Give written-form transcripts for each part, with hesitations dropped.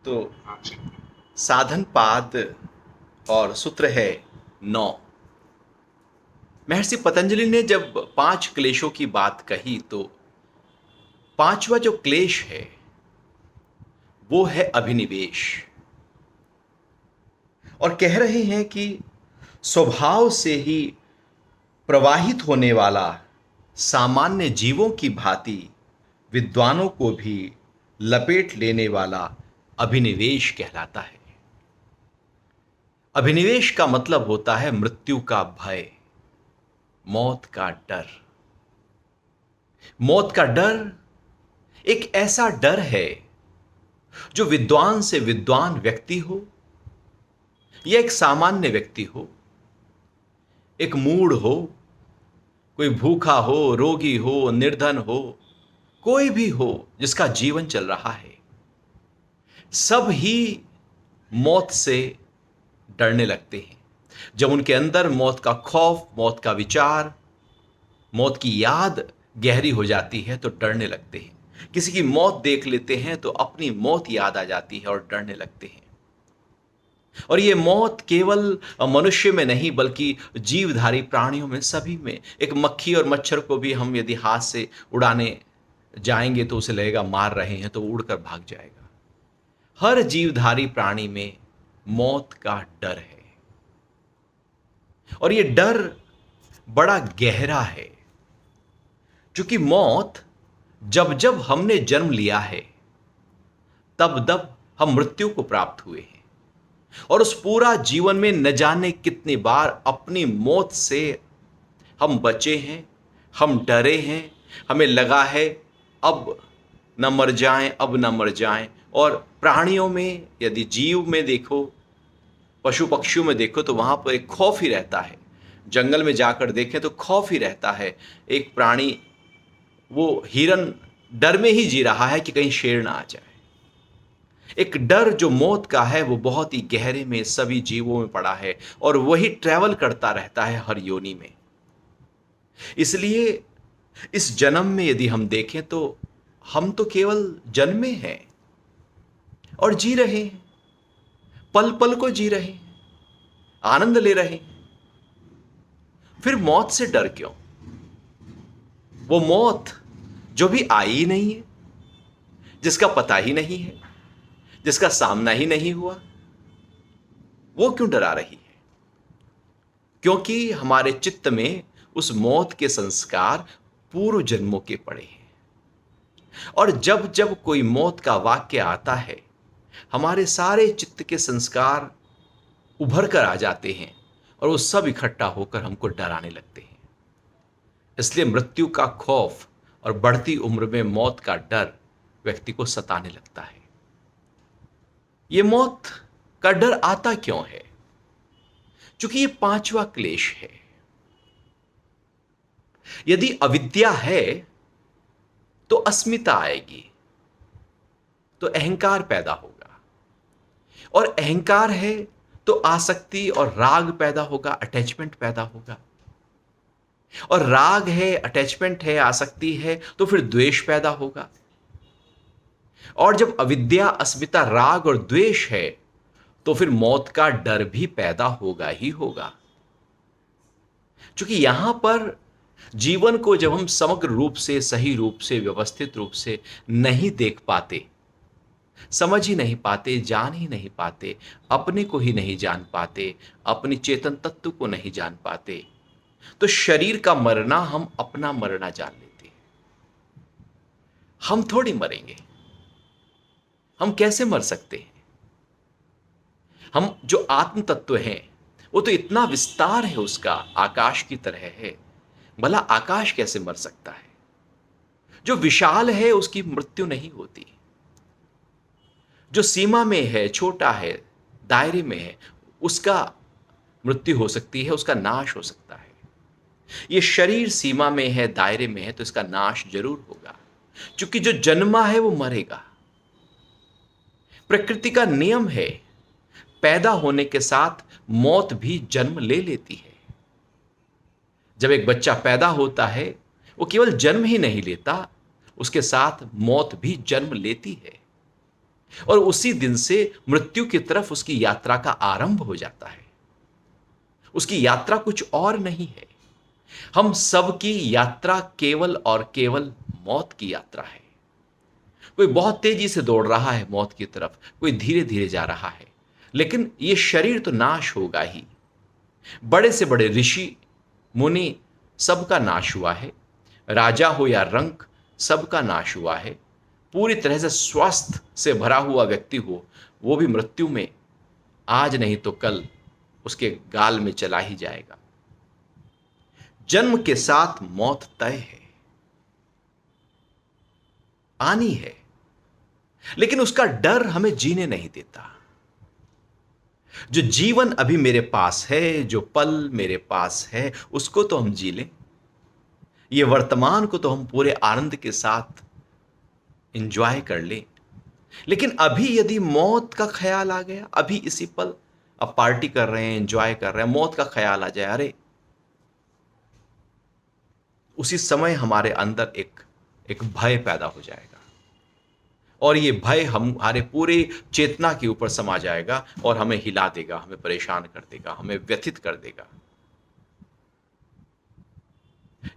तो हाँ जी। साधन पाद और सूत्र है 9। महर्षि पतंजलि ने जब 5 क्लेशों की बात कही तो पांचवा जो क्लेश है वो है अभिनिवेश। और कह रहे हैं कि स्वभाव से ही प्रवाहित होने वाला सामान्य जीवों की भांति विद्वानों को भी लपेट लेने वाला अभिनिवेश कहलाता है। अभिनिवेश का मतलब होता है मृत्यु का भय, मौत का डर। मौत का डर एक ऐसा डर है जो विद्वान से विद्वान व्यक्ति हो या एक सामान्य व्यक्ति हो, एक मूढ़ हो, कोई भूखा हो, रोगी हो, निर्धन हो, कोई भी हो जिसका जीवन चल रहा है, सब ही मौत से डरने लगते हैं। जब उनके अंदर मौत का खौफ, मौत का विचार, मौत की याद गहरी हो जाती है तो डरने लगते हैं। किसी की मौत देख लेते हैं तो अपनी मौत याद आ जाती है और डरने लगते हैं। और ये मौत केवल मनुष्य में नहीं बल्कि जीवधारी प्राणियों में, सभी में। एक मक्खी और मच्छर को भी हम यदि हाथ से उड़ाने जाएंगे तो उसे लगेगा मार रहे हैं तो वो उड़कर भाग जाएगा। हर जीवधारी प्राणी में मौत का डर है और ये डर बड़ा गहरा है, क्योंकि मौत जब जब हमने जन्म लिया है तब तब हम मृत्यु को प्राप्त हुए हैं और उस पूरा जीवन में न जाने कितनी बार अपनी मौत से हम बचे हैं, हम डरे हैं, हमें लगा है अब न मर जाएं, अब न मर जाएं। और प्राणियों में यदि जीव में देखो, पशु पक्षियों में देखो तो वहां पर एक खौफ ही रहता है। जंगल में जाकर देखें तो खौफ ही रहता है। एक प्राणी, वो हिरन डर में ही जी रहा है कि कहीं शेर ना आ जाए। एक डर जो मौत का है वो बहुत ही गहरे में सभी जीवों में पड़ा है और वही ट्रैवल करता रहता है हर योनि में। इसलिए इस जन्म में यदि हम देखें तो हम तो केवल जन्मे हैं और जी रहे हैं, पल पल को जी रहे हैं, आनंद ले रहे हैं। फिर मौत से डर क्यों? वो मौत जो भी आई ही नहीं है, जिसका पता ही नहीं है, जिसका सामना ही नहीं हुआ, वो क्यों डरा रही है? क्योंकि हमारे चित्त में उस मौत के संस्कार पूर्व जन्मों के पड़े हैं। और जब जब कोई मौत का वाक्य आता है, हमारे सारे चित्त के संस्कार उभर कर आ जाते हैं और वो सब इकट्ठा होकर हमको डराने लगते हैं। इसलिए मृत्यु का खौफ और बढ़ती उम्र में मौत का डर व्यक्ति को सताने लगता है। ये मौत का डर आता क्यों है? क्योंकि ये पांचवा क्लेश है। यदि अविद्या है तो अस्मिता आएगी, तो अहंकार पैदा होगा, और अहंकार है तो आसक्ति और राग पैदा होगा, अटैचमेंट पैदा होगा, और राग है, अटैचमेंट है, आसक्ति है तो फिर द्वेष पैदा होगा। और जब अविद्या, अस्मिता, राग और द्वेष है तो फिर मौत का डर भी पैदा होगा ही होगा। क्योंकि यहां पर जीवन को जब हम समग्र रूप से, सही रूप से, व्यवस्थित रूप से नहीं देख पाते, समझ ही नहीं पाते, जान ही नहीं पाते, अपने को ही नहीं जान पाते, अपनी चेतन तत्व को नहीं जान पाते, तो शरीर का मरना हम अपना मरना जान लेते हैं। हम थोड़ी मरेंगे, हम कैसे मर सकते हैं? हम जो आत्म तत्व हैं वो तो इतना विस्तार है उसका, आकाश की तरह है। भला आकाश कैसे मर सकता है? जो विशाल है उसकी मृत्यु नहीं होती। जो सीमा में है, छोटा है, दायरे में है, उसका मृत्यु हो सकती है, उसका नाश हो सकता है। ये शरीर सीमा में है, दायरे में है, तो इसका नाश जरूर होगा, क्योंकि जो जन्मा है वो मरेगा। प्रकृति का नियम है, पैदा होने के साथ मौत भी जन्म ले लेती है। जब एक बच्चा पैदा होता है वो केवल जन्म ही नहीं लेता, उसके साथ मौत भी जन्म लेती है। और उसी दिन से मृत्यु की तरफ उसकी यात्रा का आरंभ हो जाता है। उसकी यात्रा कुछ और नहीं है। हम सबकी यात्रा केवल और केवल मौत की यात्रा है। कोई बहुत तेजी से दौड़ रहा है मौत की तरफ, कोई धीरे धीरे जा रहा है, लेकिन यह शरीर तो नाश होगा ही। बड़े से बड़े ऋषि मुनि सबका नाश हुआ है, राजा हो या रंक सबका नाश हुआ है। पूरी तरह से स्वस्थ से भरा हुआ व्यक्ति हो, वो भी मृत्यु में आज नहीं तो कल उसके गाल में चला ही जाएगा। जन्म के साथ मौत तय है, आनी है, लेकिन उसका डर हमें जीने नहीं देता। जो जीवन अभी मेरे पास है, जो पल मेरे पास है, उसको तो हम जी लें। ये वर्तमान को तो हम पूरे आनंद के साथ एंजॉय कर लें। लेकिन अभी यदि मौत का ख्याल आ गया, अभी इसी पल अब पार्टी कर रहे हैं, एंजॉय कर रहे हैं, मौत का ख्याल आ जाए, अरे उसी समय हमारे अंदर एक भय पैदा हो जाएगा और ये भय हमारे पूरे चेतना के ऊपर समा जाएगा और हमें हिला देगा, हमें परेशान कर देगा, हमें व्यथित कर देगा।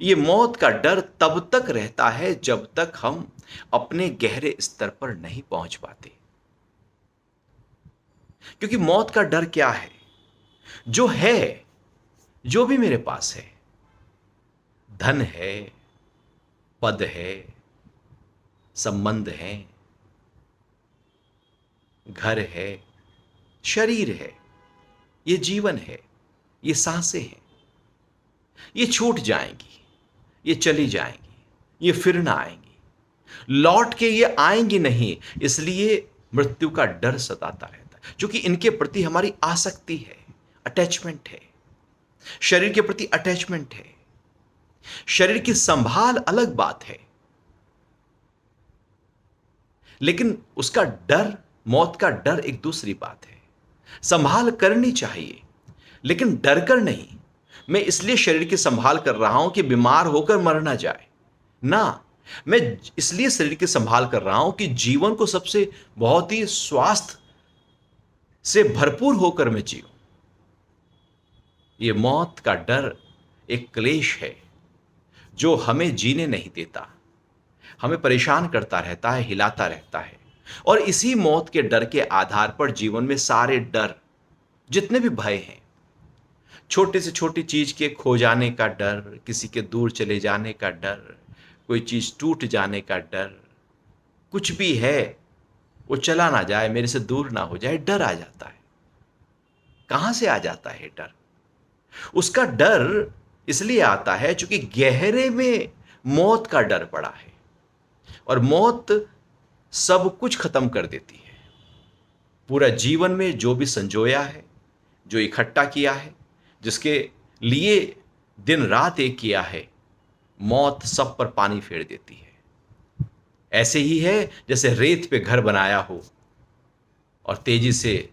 ये मौत का डर तब तक रहता है जब तक हम अपने गहरे स्तर पर नहीं पहुंच पाते। क्योंकि मौत का डर क्या है? जो है, जो भी मेरे पास है, धन है, पद है, संबंध है, घर है, शरीर है, ये जीवन है, ये सांसें हैं, ये छूट जाएंगी, ये चली जाएंगी, ये फिर ना आएंगी, लौट के ये आएंगी नहीं। इसलिए मृत्यु का डर सताता रहता है, क्योंकि इनके प्रति हमारी आसक्ति है, अटैचमेंट है, शरीर के प्रति अटैचमेंट है। शरीर की संभाल अलग बात है, लेकिन उसका डर, मौत का डर एक दूसरी बात है। संभाल करनी चाहिए, लेकिन डर कर नहीं। मैं इसलिए शरीर की संभाल कर रहा हूं कि बीमार होकर मर ना जाए ना, मैं इसलिए शरीर की संभाल कर रहा हूं कि जीवन को सबसे बहुत ही स्वास्थ्य से भरपूर होकर मैं जीऊं। यह मौत का डर एक क्लेश है जो हमें जीने नहीं देता, हमें परेशान करता रहता है, हिलाता रहता है। और इसी मौत के डर के आधार पर जीवन में सारे डर, जितने भी भय हैं, छोटे से छोटी चीज के खो जाने का डर, किसी के दूर चले जाने का डर, कोई चीज टूट जाने का डर, कुछ भी है वो चला ना जाए, मेरे से दूर ना हो जाए, डर आ जाता है। कहां से आ जाता है डर? उसका डर इसलिए आता है क्योंकि गहरे में मौत का डर पड़ा है और मौत सब कुछ खत्म कर देती है। पूरा जीवन में जो भी संजोया है, जो इकट्ठा किया है, जिसके लिए दिन रात एक किया है, मौत सब पर पानी फेर देती है। ऐसे ही है जैसे रेत पे घर बनाया हो और तेजी से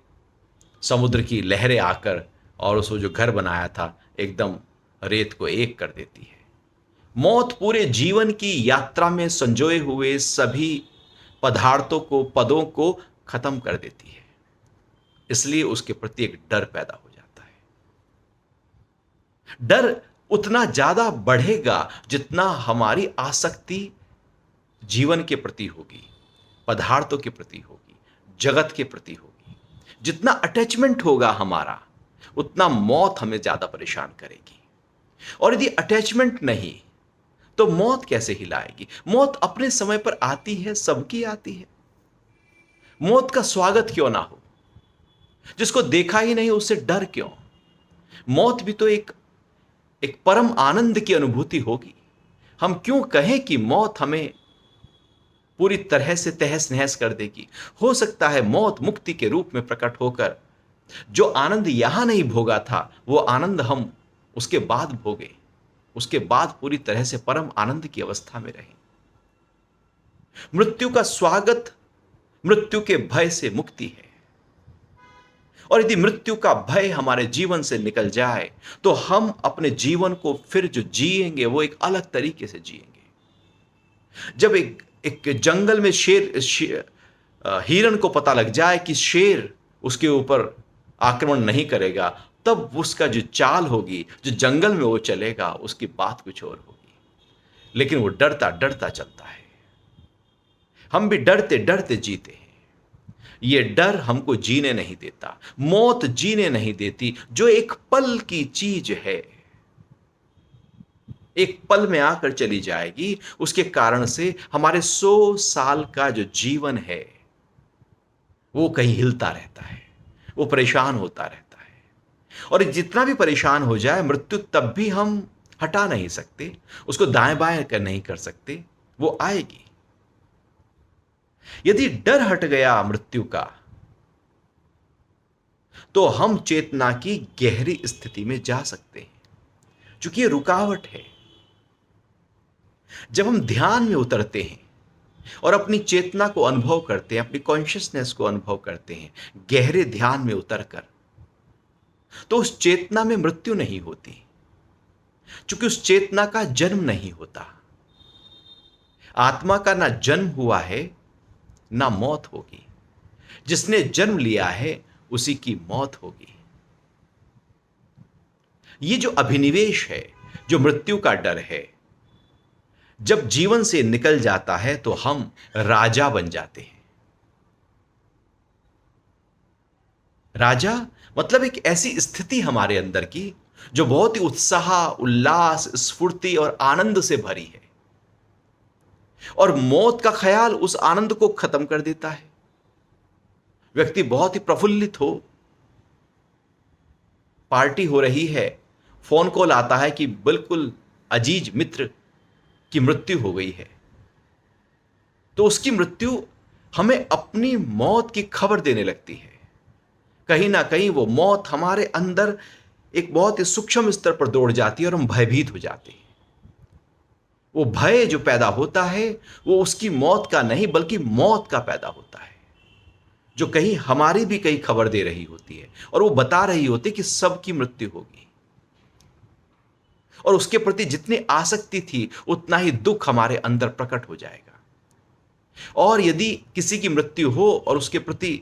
समुद्र की लहरें आकर और उसको जो घर बनाया था एकदम रेत को एक कर देती है। मौत पूरे जीवन की यात्रा में संजोए हुए सभी पदार्थों को, पदों को खत्म कर देती है। इसलिए उसके प्रति एक डर पैदा हो जाता है। डर उतना ज्यादा बढ़ेगा जितना हमारी आसक्ति जीवन के प्रति होगी, पदार्थों के प्रति होगी, जगत के प्रति होगी। जितना अटैचमेंट होगा हमारा, उतना मौत हमें ज्यादा परेशान करेगी। और यदि अटैचमेंट नहीं तो मौत कैसे हिलाएगी? मौत अपने समय पर आती है, सबकी आती है। मौत का स्वागत क्यों ना हो? जिसको देखा ही नहीं उससे डर क्यों? मौत भी तो एक परम आनंद की अनुभूति होगी। हम क्यों कहें कि मौत हमें पूरी तरह से तहस नहस कर देगी? हो सकता है मौत मुक्ति के रूप में प्रकट होकर जो आनंद यहां नहीं भोगा था, वो आनंद हम उसके बाद भोगे, उसके बाद पूरी तरह से परम आनंद की अवस्था में रहें। मृत्यु का स्वागत मृत्यु के भय से मुक्ति है। और यदि मृत्यु का भय हमारे जीवन से निकल जाए तो हम अपने जीवन को फिर जो जिएंगे वो एक अलग तरीके से जिएंगे। जब एक जंगल में हिरन को पता लग जाए कि शेर उसके ऊपर आक्रमण नहीं करेगा, तब उसका जो चाल होगी, जो जंगल में वो चलेगा, उसकी बात कुछ और होगी। लेकिन वो डरता डरता चलता है। हम भी डरते डरते जीते हैं। ये डर हमको जीने नहीं देता, मौत जीने नहीं देती, जो एक पल की चीज है, एक पल में आकर चली जाएगी। उसके कारण से हमारे 100 साल का जो जीवन है वो कहीं हिलता रहता है, वो परेशान होता रहता है। और जितना भी परेशान हो जाए, मृत्यु तब भी हम हटा नहीं सकते, उसको दाएं बाएं कर नहीं कर सकते, वो आएगी। यदि डर हट गया मृत्यु का, तो हम चेतना की गहरी स्थिति में जा सकते हैं, क्योंकि ये रुकावट है। जब हम ध्यान में उतरते हैं और अपनी चेतना को अनुभव करते हैं, अपनी कॉन्शियसनेस को अनुभव करते हैं, गहरे ध्यान में उतरकर, तो उस चेतना में मृत्यु नहीं होती, क्योंकि उस चेतना का जन्म नहीं होता। आत्मा का ना जन्म हुआ है, ना मौत होगी। जिसने जन्म लिया है उसी की मौत होगी। ये जो अभिनिवेश है, जो मृत्यु का डर है, जब जीवन से निकल जाता है तो हम राजा बन जाते हैं। राजा मतलब एक ऐसी स्थिति हमारे अंदर की जो बहुत ही उत्साह, उल्लास, स्फूर्ति और आनंद से भरी है। और मौत का ख्याल उस आनंद को खत्म कर देता है। व्यक्ति बहुत ही प्रफुल्लित हो, पार्टी हो रही है, फोन कॉल आता है कि बिल्कुल अजीज मित्र की मृत्यु हो गई है, तो उसकी मृत्यु हमें अपनी मौत की खबर देने लगती है। कहीं ना कहीं वो मौत हमारे अंदर एक बहुत ही सूक्ष्म स्तर पर दौड़ जाती है और हम भयभीत हो जाते हैं। वो भय जो पैदा होता है वो उसकी मौत का नहीं, बल्कि मौत का पैदा होता है, जो कहीं हमारी भी कहीं खबर दे रही होती है और वो बता रही होती है कि सबकी मृत्यु होगी। और उसके प्रति जितनी आसक्ति थी, उतना ही दुख हमारे अंदर प्रकट हो जाएगा। और यदि किसी की मृत्यु हो और उसके प्रति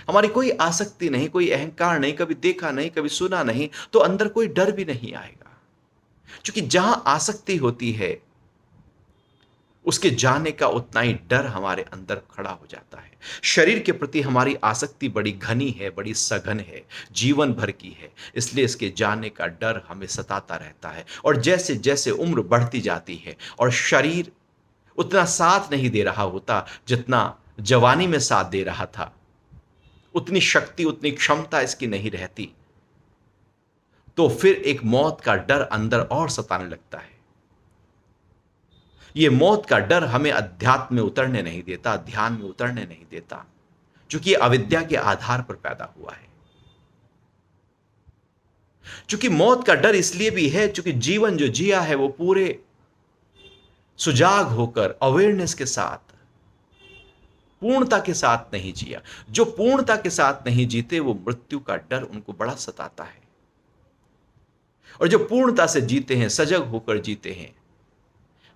हमारी कोई आसक्ति नहीं, कोई अहंकार नहीं, कभी देखा नहीं, कभी सुना नहीं, तो अंदर कोई डर भी नहीं आएगा। क्योंकि जहां आसक्ति होती है, उसके जाने का उतना ही डर हमारे अंदर खड़ा हो जाता है। शरीर के प्रति हमारी आसक्ति बड़ी घनी है, बड़ी सघन है, जीवन भर की है, इसलिए इसके जाने का डर हमें सताता रहता है। और जैसे जैसे उम्र बढ़ती जाती है और शरीर उतना साथ नहीं दे रहा होता जितना जवानी में साथ दे रहा था, उतनी शक्ति, उतनी क्षमता इसकी नहीं रहती, तो फिर एक मौत का डर अंदर और सताने लगता है। यह मौत का डर हमें अध्यात्म में उतरने नहीं देता, ध्यान में उतरने नहीं देता, क्योंकि यह अविद्या के आधार पर पैदा हुआ है। क्योंकि मौत का डर इसलिए भी है क्योंकि जीवन जो जिया है वो पूरे सुजाग होकर, अवेयरनेस के साथ, पूर्णता के साथ नहीं जिया। जो पूर्णता के साथ नहीं जीते, वो मृत्यु का डर उनको बड़ा सताता है। और जो पूर्णता से जीते हैं, सजग होकर जीते हैं,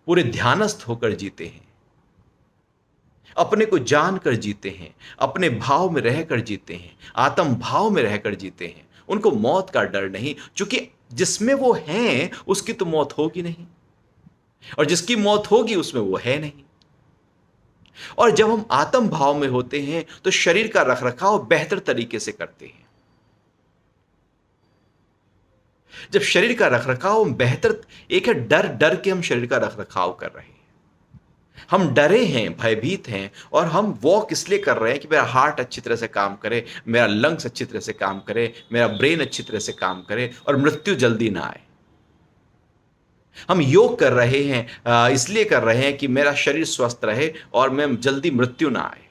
पूरे ध्यानस्थ होकर जीते हैं, अपने को जानकर जीते हैं, अपने भाव में रहकर जीते हैं, आत्म भाव में रहकर जीते हैं, उनको मौत का डर नहीं, क्योंकि जिसमें वो हैं उसकी तो मौत होगी नहीं, और जिसकी मौत होगी उसमें वो है नहीं। और जब हम आत्म भाव में होते हैं तो शरीर का रखरखाव बेहतर तरीके से करते हैं। जब शरीर का रखरखाव बेहतर, एक है डर, डर के हम शरीर का रखरखाव कर रहे हैं, हम डरे हैं, भयभीत हैं, और हम वॉक इसलिए कर रहे हैं कि मेरा हार्ट अच्छी तरह से काम करे, मेरा लंग्स अच्छी तरह से काम करे, मेरा ब्रेन अच्छी तरह से काम करे और मृत्यु जल्दी ना आए। हम योग कर रहे हैं इसलिए कर रहे हैं कि मेरा शरीर स्वस्थ रहे और मैं जल्दी मृत्यु ना आए।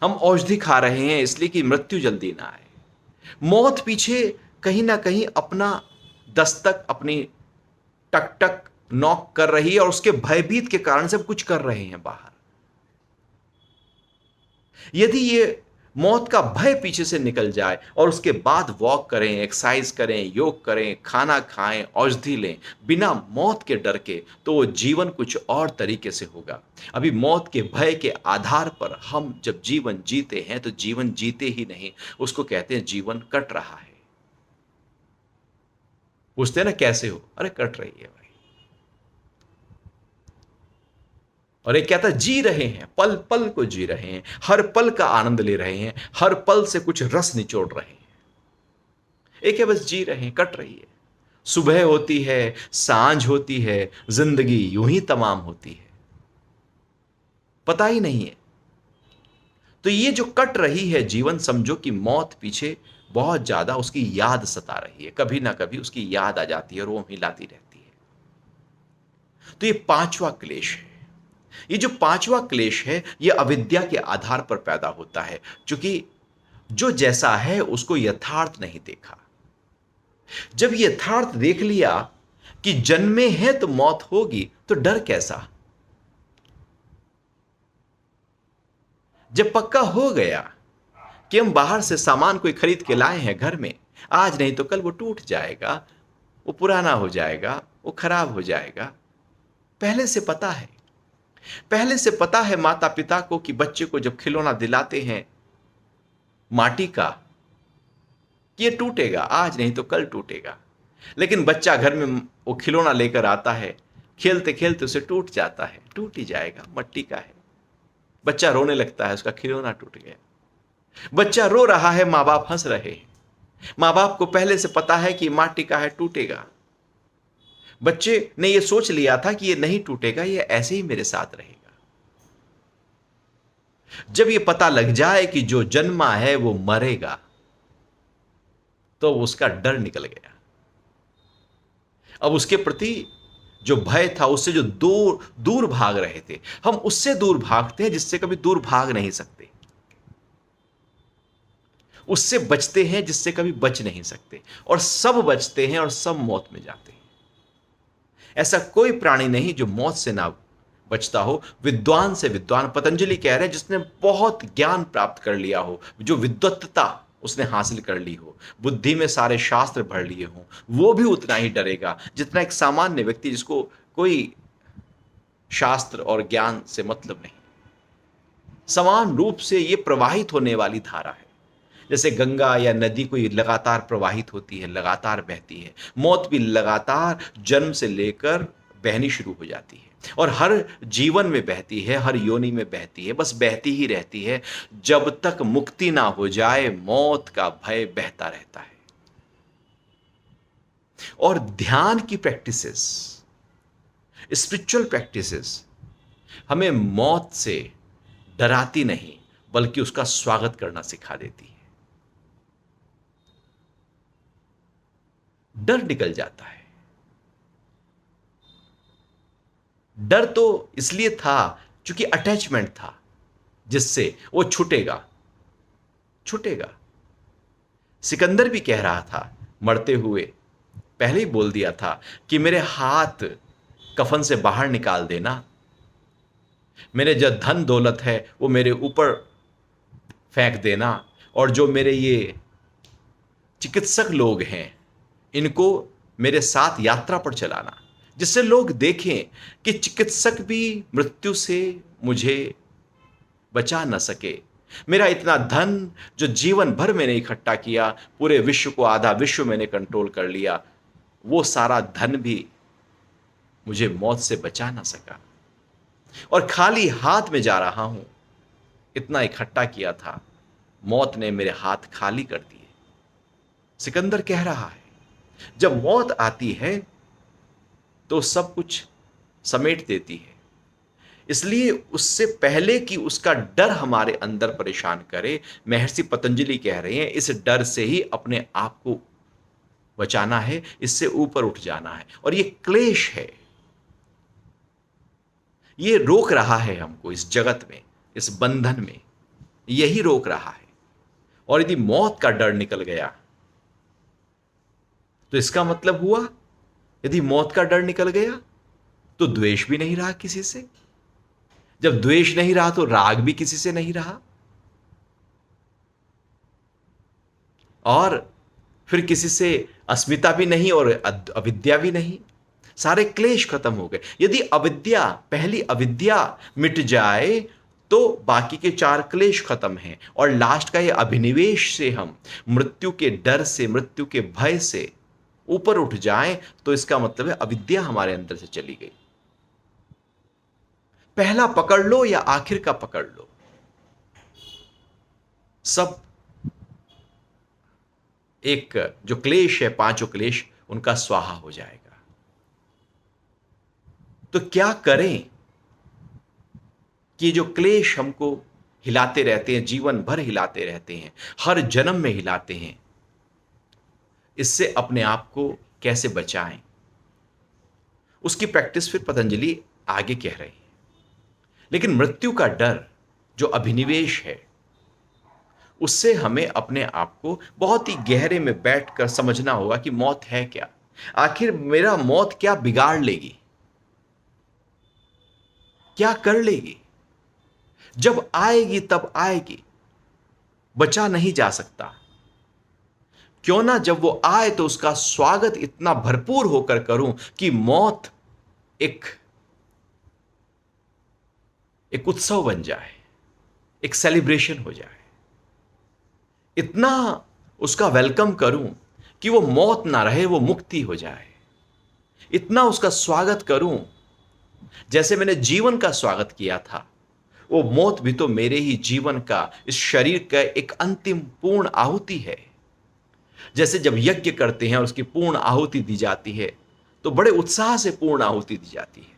हम औषधि खा रहे हैं इसलिए कि मृत्यु जल्दी ना आए। मौत पीछे कहीं ना कहीं अपना दस्तक, अपनी टक टक नॉक कर रही है और उसके भयभीत के कारण से कुछ कर रहे हैं बाहर। यदि ये मौत का भय पीछे से निकल जाए और उसके बाद वॉक करें, एक्सरसाइज करें, योग करें, खाना खाएं, औषधि लें, बिना मौत के डर के, तो वो जीवन कुछ और तरीके से होगा। अभी मौत के भय के आधार पर हम जब जीवन जीते हैं तो जीवन जीते ही नहीं, उसको कहते हैं जीवन कट रहा है। पूछते हैं ना कैसे हो? अरे कट रही है भाई। और एक कहता है जी रहे हैं, पल पल को जी रहे हैं, हर पल का आनंद ले रहे हैं, हर पल से कुछ रस निचोड़ रहे हैं। एक है बस जी रहे हैं, कट रही है। सुबह होती है, सांझ होती है, जिंदगी यूं ही तमाम होती है, पता ही नहीं है। तो ये जो कट रही है जीवन, समझो कि मौत पीछे बहुत ज्यादा उसकी याद सता रही है, कभी ना कभी उसकी याद आ जाती है और वो हिलाती रहती है। तो ये पांचवा क्लेश है। ये जो पांचवा क्लेश है, ये अविद्या के आधार पर पैदा होता है, क्योंकि जो जैसा है उसको यथार्थ नहीं देखा। जब यथार्थ देख लिया कि जन्मे हैं तो मौत होगी, तो डर कैसा? जब पक्का हो गया कि हम बाहर से सामान कोई खरीद के लाए हैं घर में, आज नहीं तो कल वो टूट जाएगा, वो पुराना हो जाएगा, वो खराब हो जाएगा, पहले से पता है। पहले से पता है माता पिता को कि बच्चे को जब खिलौना दिलाते हैं माटी का, कि ये टूटेगा, आज नहीं तो कल टूटेगा। लेकिन बच्चा घर में वो खिलौना लेकर आता है, खेलते खेलते उसे टूट जाता है, टूट ही जाएगा, मट्टी का है। बच्चा रोने लगता है, उसका खिलौना टूट गया। बच्चा रो रहा है, माँ बाप हंस रहे हैं। माँ बाप को पहले से पता है कि माटी का है, टूटेगा। बच्चे ने ये सोच लिया था कि ये नहीं टूटेगा, ये ऐसे ही मेरे साथ रहेगा। जब ये पता लग जाए कि जो जन्मा है वो मरेगा, तो उसका डर निकल गया। अब उसके प्रति जो भय था, उससे जो दूर दूर भाग रहे थे, हम उससे दूर भागते हैं जिससे कभी दूर भाग नहीं सकते। उससे बचते हैं जिससे कभी बच नहीं सकते, और सब बचते हैं और सब मौत में जाते हैं। ऐसा कोई प्राणी नहीं जो मौत से ना बचता हो। विद्वान से विद्वान, पतंजलि कह रहे हैं, जिसने बहुत ज्ञान प्राप्त कर लिया हो, जो विद्वत्ता उसने हासिल कर ली हो, बुद्धि में सारे शास्त्र भर लिए हों, वो भी उतना ही डरेगा जितना एक सामान्य व्यक्ति जिसको कोई शास्त्र और ज्ञान से मतलब नहीं। समान रूप से ये प्रवाहित होने वाली धारा है। जैसे गंगा या नदी कोई लगातार प्रवाहित होती है, लगातार बहती है, मौत भी लगातार जन्म से लेकर बहनी शुरू हो जाती है, और हर जीवन में बहती है, हर योनि में बहती है, बस बहती ही रहती है। जब तक मुक्ति ना हो जाए, मौत का भय बहता रहता है। और ध्यान की प्रैक्टिसेस, स्पिरिचुअल प्रैक्टिसेस हमें मौत से डराती नहीं, बल्कि उसका स्वागत करना सिखा देती है। डर निकल जाता है। डर तो इसलिए था क्योंकि अटैचमेंट था, जिससे वो छूटेगा। छूटेगा। सिकंदर भी कह रहा था मरते हुए, पहले ही बोल दिया था कि मेरे हाथ कफन से बाहर निकाल देना, मेरे जो धन दौलत है वो मेरे ऊपर फेंक देना, और जो मेरे ये चिकित्सक लोग हैं इनको मेरे साथ यात्रा पर चलाना, जिससे लोग देखें कि चिकित्सक भी मृत्यु से मुझे बचा न सके। मेरा इतना धन जो जीवन भर मैंने इकट्ठा किया, पूरे विश्व को, आधा विश्व मैंने कंट्रोल कर लिया, वो सारा धन भी मुझे मौत से बचा ना सका, और खाली हाथ में जा रहा हूं। इतना इकट्ठा किया था, मौत ने मेरे हाथ खाली कर दिए। सिकंदर कह रहा है जब मौत आती है तो सब कुछ समेट देती है। इसलिए उससे पहले कि उसका डर हमारे अंदर परेशान करे, महर्षि पतंजलि कह रहे हैं इस डर से ही अपने आप को बचाना है, इससे ऊपर उठ जाना है। और ये क्लेश है, ये रोक रहा है हमको इस जगत में, इस बंधन में, यही रोक रहा है। और यदि मौत का डर निकल गया तो इसका मतलब हुआ, यदि मौत का डर निकल गया तो द्वेष भी नहीं रहा किसी से। जब द्वेष नहीं रहा तो राग भी किसी से नहीं रहा। और फिर किसी से अस्मिता भी नहीं और अविद्या भी नहीं। सारे क्लेश खत्म हो गए। यदि अविद्या, पहली अविद्या मिट जाए तो बाकी के चार क्लेश खत्म हैं, और लास्ट का ये अभिनिवेश से हम मृत्यु के डर से, मृत्यु के भय से ऊपर उठ जाएं, तो इसका मतलब है अविद्या हमारे अंदर से चली गई। पहला पकड़ लो या आखिर का पकड़ लो, सब एक जो क्लेश है, पांचों क्लेश, उनका स्वाहा हो जाएगा। तो क्या करें कि जो क्लेश हमको हिलाते रहते हैं, जीवन भर हिलाते रहते हैं, हर जन्म में हिलाते हैं, इससे अपने आप को कैसे बचाएं? उसकी प्रैक्टिस फिर पतंजलि आगे कह रहे हैं। लेकिन मृत्यु का डर जो अभिनिवेश है, उससे हमें अपने आप को बहुत ही गहरे में बैठकर समझना होगा कि मौत है क्या। आखिर मेरा मौत क्या बिगाड़ लेगी, क्या कर लेगी? जब आएगी तब आएगी, बचा नहीं जा सकता। क्यों ना जब वो आए तो उसका स्वागत इतना भरपूर होकर करूं कि मौत एक उत्सव बन जाए, एक सेलिब्रेशन हो जाए। इतना उसका वेलकम करूं कि वो मौत ना रहे, वो मुक्ति हो जाए। इतना उसका स्वागत करूं जैसे मैंने जीवन का स्वागत किया था। वो मौत भी तो मेरे ही जीवन का, इस शरीर का एक अंतिम पूर्ण आहुति है। जैसे जब यज्ञ करते हैं और उसकी पूर्ण आहुति दी जाती है, तो बड़े उत्साह से पूर्ण आहुति दी जाती है।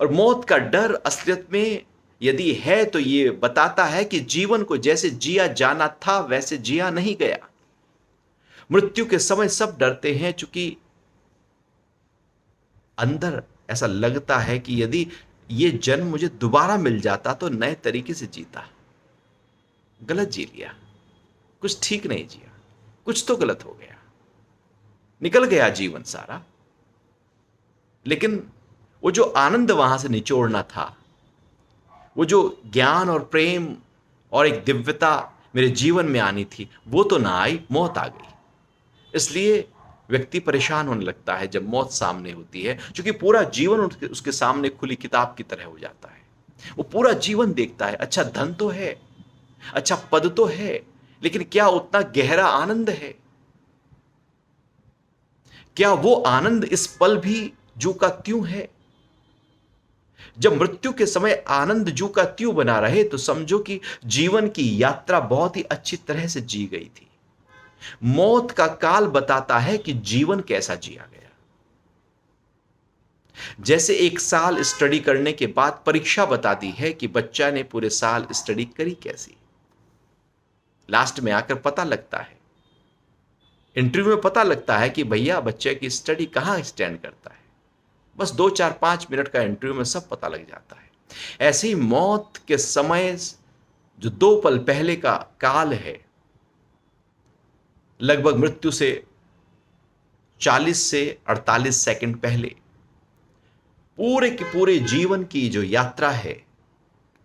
और मौत का डर असलियत में यदि है तो ये बताता है कि जीवन को जैसे जिया जाना था वैसे जिया नहीं गया। मृत्यु के समय सब डरते हैं, चूंकि अंदर ऐसा लगता है कि यदि ये जन्म मुझे दोबारा मिल जाता तो नए तरीके से जीता। गलत जी लिया, कुछ ठीक नहीं जिया, कुछ तो गलत हो गया, निकल गया जीवन सारा। लेकिन वो जो आनंद वहां से निचोड़ना था, वो जो ज्ञान और प्रेम और एक दिव्यता मेरे जीवन में आनी थी, वो तो ना आई, मौत आ गई। इसलिए व्यक्ति परेशान होने लगता है जब मौत सामने होती है, क्योंकि पूरा जीवन उसके सामने खुली किताब की तरह हो जाता है। वो पूरा जीवन देखता है, अच्छा धन तो है, अच्छा पद तो है, लेकिन क्या उतना गहरा आनंद है? क्या वो आनंद इस पल भी जू का त्यों है? जब मृत्यु के समय आनंद जू का त्यों बना रहे तो समझो कि जीवन की यात्रा बहुत ही अच्छी तरह से जी गई थी। मौत का काल बताता है कि जीवन कैसा जिया गया। जैसे एक साल स्टडी करने के बाद परीक्षा बताती है कि बच्चा ने पूरे साल स्टडी करी कैसी। लास्ट में आकर पता लगता है, इंटरव्यू में पता लगता है कि भैया बच्चे की स्टडी कहां स्टैंड करता है। बस 2-4-5 मिनट का इंटरव्यू में सब पता लग जाता है। ऐसी मौत के समय जो 2 पल पहले का काल है, लगभग मृत्यु से 40 से 48 सेकंड पहले, पूरे के पूरे जीवन की जो यात्रा है,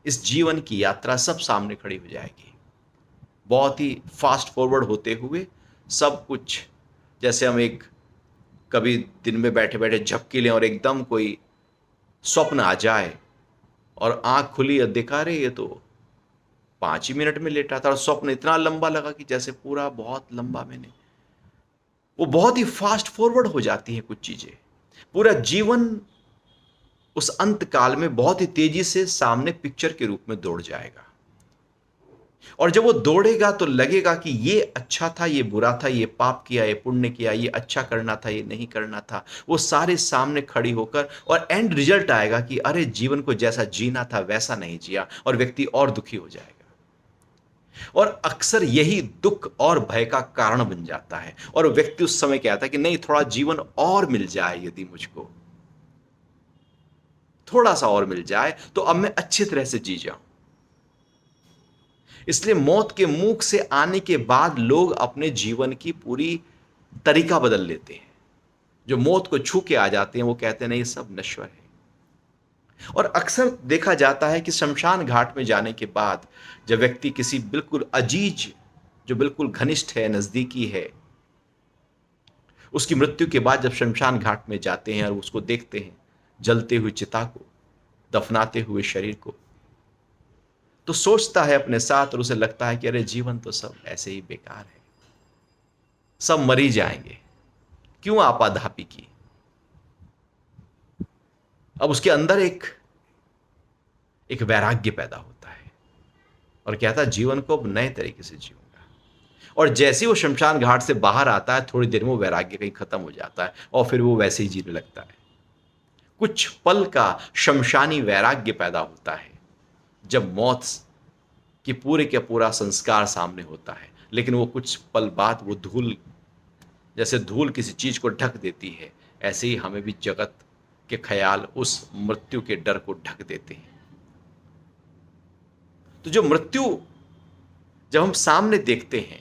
इस जीवन की यात्रा सब सामने खड़ी हो जाएगी। बहुत ही फास्ट फॉरवर्ड होते हुए सब कुछ, जैसे हम एक कभी दिन में बैठे बैठे झपकी लें और एकदम कोई स्वप्न आ जाए और आंख खुली और देखा रे ये तो 5 ही मिनट में लेटा था, और स्वप्न इतना लंबा लगा कि जैसे पूरा बहुत लंबा मैंने, वो बहुत ही फास्ट फॉरवर्ड हो जाती है कुछ चीजें। पूरा जीवन उस अंत काल में बहुत ही तेजी से सामने पिक्चर के रूप में दौड़ जाएगा। और जब वो दौड़ेगा तो लगेगा कि ये अच्छा था, ये बुरा था, ये पाप किया, ये पुण्य किया, ये अच्छा करना था, ये नहीं करना था, वो सारे सामने खड़ी होकर, और एंड रिजल्ट आएगा कि अरे जीवन को जैसा जीना था वैसा नहीं जिया, और व्यक्ति और दुखी हो जाएगा। और अक्सर यही दुख और भय का कारण बन जाता है, और व्यक्ति उस समय कहता है कि नहीं, थोड़ा जीवन और मिल जाए, यदि मुझको थोड़ा सा और मिल जाए तो अब मैं अच्छी तरह से जी जाऊं। इसलिए मौत के मुख से आने के बाद लोग अपने जीवन की पूरी तरीका बदल लेते हैं। जो मौत को छू के आ जाते हैं वो कहते हैं नहीं, सब नश्वर है। और अक्सर देखा जाता है कि शमशान घाट में जाने के बाद जब व्यक्ति किसी बिल्कुल अजीज जो बिल्कुल घनिष्ठ है, नजदीकी है, उसकी मृत्यु के बाद जब शमशान घाट में जाते हैं और उसको देखते हैं, जलते हुए चिता को, दफनाते हुए शरीर को, तो सोचता है अपने साथ और उसे लगता है कि अरे जीवन तो सब ऐसे ही बेकार है, सब मर ही जाएंगे, क्यों आपाधापी की। अब उसके अंदर एक एक वैराग्य पैदा होता है और कहता है जीवन को अब नए तरीके से जीऊंगा। और जैसे ही वो शमशान घाट से बाहर आता है, थोड़ी देर में वो वैराग्य कहीं खत्म हो जाता है और फिर वो वैसे ही जीने लगता है। कुछ पल का शमशानी वैराग्य पैदा होता है जब मौत की पूरे का पूरा संस्कार सामने होता है, लेकिन वो कुछ पल बाद वो धूल, जैसे धूल किसी चीज को ढक देती है, ऐसे ही हमें भी जगत के ख्याल उस मृत्यु के डर को ढक देते हैं। तो जो मृत्यु जब हम सामने देखते हैं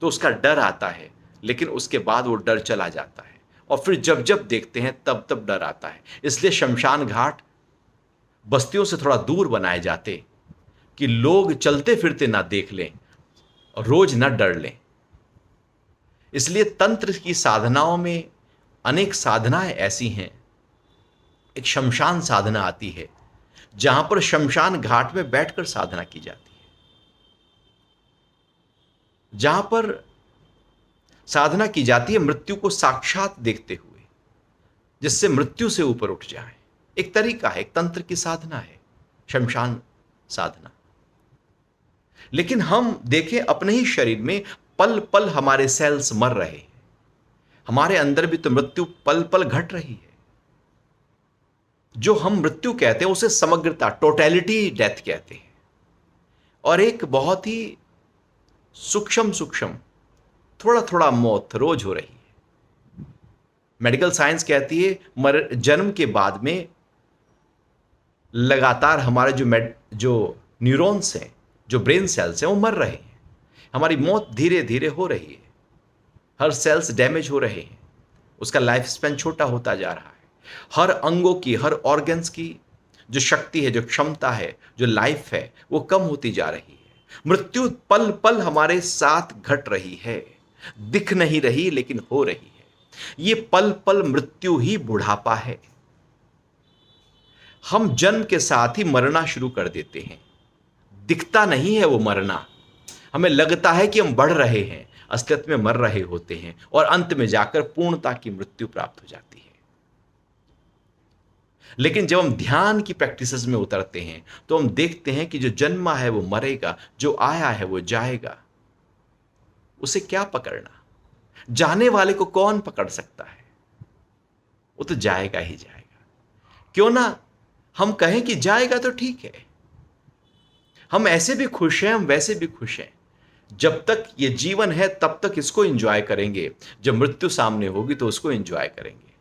तो उसका डर आता है, लेकिन उसके बाद वो डर चला जाता है, और फिर जब जब देखते हैं तब तब डर आता है। इसलिए शमशान घाट बस्तियों से थोड़ा दूर बनाए जाते कि लोग चलते फिरते ना देख लें और रोज ना डर लें। इसलिए तंत्र की साधनाओं में अनेक साधनाएं ऐसी हैं। एक शमशान साधना आती है जहां पर शमशान घाट में बैठकर साधना की जाती है, जहां पर साधना की जाती है मृत्यु को साक्षात देखते हुए, जिससे मृत्यु से ऊपर उठ जाए। एक तरीका है, एक तंत्र की साधना है शमशान साधना। लेकिन हम देखें अपने ही शरीर में पल पल हमारे सेल्स मर रहे हैं, हमारे अंदर भी तो मृत्यु पल पल घट रही है। जो हम मृत्यु कहते हैं उसे समग्रता, टोटैलिटी डेथ कहते हैं, और एक बहुत ही सूक्ष्म सूक्ष्म थोड़ा थोड़ा मौत रोज हो रही है। मेडिकल साइंस कहती है जन्म के बाद में लगातार हमारे जो न्यूरॉन्स हैं, जो ब्रेन सेल्स हैं, वो मर रहे हैं। हमारी मौत धीरे धीरे हो रही है, हर सेल्स डैमेज हो रहे हैं, उसका लाइफ स्पैन छोटा होता जा रहा है। हर अंगों की, हर ऑर्गन्स की जो शक्ति है, जो क्षमता है, जो लाइफ है, वो कम होती जा रही है। मृत्यु पल पल हमारे साथ घट रही है, दिख नहीं रही लेकिन हो रही है। ये पल पल मृत्यु ही बुढ़ापा है। हम जन्म के साथ ही मरना शुरू कर देते हैं, दिखता नहीं है वो मरना, हमें लगता है कि हम बढ़ रहे हैं, असलियत में मर रहे होते हैं, और अंत में जाकर पूर्णता की मृत्यु प्राप्त हो जाती है। लेकिन जब हम ध्यान की प्रैक्टिसेस में उतरते हैं तो हम देखते हैं कि जो जन्मा है वो मरेगा, जो आया है वो जाएगा। उसे क्या पकड़ना, जाने वाले को कौन पकड़ सकता है, वो तो जाएगा ही जाएगा। क्यों ना हम कहें कि जाएगा तो ठीक है, हम ऐसे भी खुश हैं, हम वैसे भी खुश हैं। जब तक ये जीवन है तब तक इसको एंजॉय करेंगे, जब मृत्यु सामने होगी तो उसको एंजॉय करेंगे।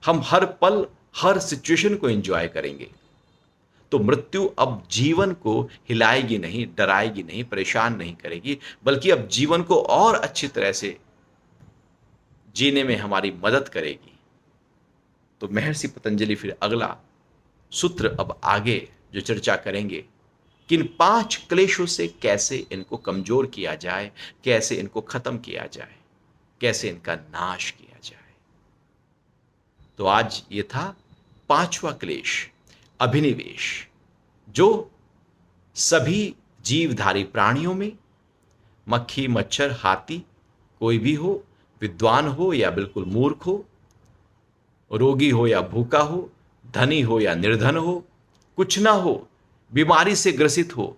हम हर पल, हर सिचुएशन को एंजॉय करेंगे। तो मृत्यु अब जीवन को हिलाएगी नहीं, डराएगी नहीं, परेशान नहीं करेगी, बल्कि अब जीवन को और अच्छी तरह से जीने में हमारी मदद करेगी। तो महर्षि पतंजलि फिर अगला सूत्र अब आगे जो चर्चा करेंगे कि इन 5 क्लेशों से कैसे इनको कमजोर किया जाए, कैसे इनको खत्म किया जाए, कैसे इनका नाश किया जाए। तो आज ये था 5वां क्लेश, अभिनिवेश, जो सभी जीवधारी प्राणियों में, मक्खी, मच्छर, हाथी, कोई भी हो, विद्वान हो या बिल्कुल मूर्ख हो, रोगी हो या भूखा हो, धनी हो या निर्धन हो, कुछ ना हो, बीमारी से ग्रसित हो,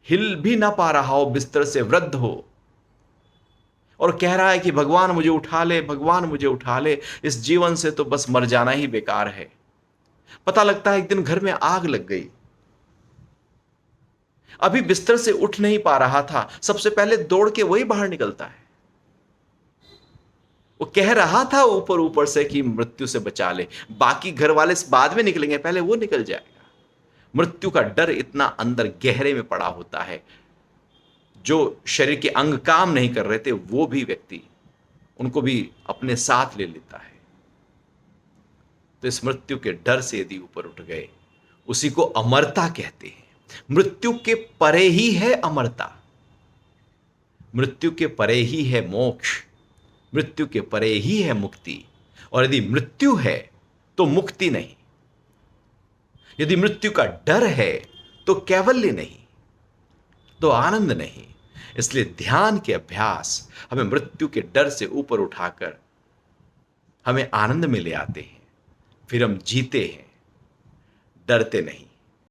हिल भी ना पा रहा हो, बिस्तर से वृद्ध हो और कह रहा है कि भगवान मुझे उठा ले, भगवान मुझे उठा ले, इस जीवन से तो बस मर जाना ही बेकार है। पता लगता है एक दिन घर में आग लग गई, अभी बिस्तर से उठ नहीं पा रहा था, सबसे पहले दौड़ के वही बाहर निकलता है। वो कह रहा था ऊपर ऊपर से कि मृत्यु से बचा ले, बाकी घर वाले बाद में निकलेंगे, पहले वो निकल जाएगा। मृत्यु का डर इतना अंदर गहरे में पड़ा होता है, जो शरीर के अंग काम नहीं कर रहे थे वो भी व्यक्ति उनको भी अपने साथ ले लेता है। तो इस मृत्यु के डर से यदि ऊपर उठ गए, उसी को अमरता कहते हैं। मृत्यु के परे ही है अमरता। मृत्यु के परे ही है मोक्ष, मृत्यु के परे ही है मुक्ति। और यदि मृत्यु है तो मुक्ति नहीं, यदि मृत्यु का डर है तो कैवल्य नहीं, तो आनंद नहीं। इसलिए ध्यान के अभ्यास हमें मृत्यु के डर से ऊपर उठाकर हमें आनंद में ले आते हैं, फिर हम जीते हैं, डरते नहीं।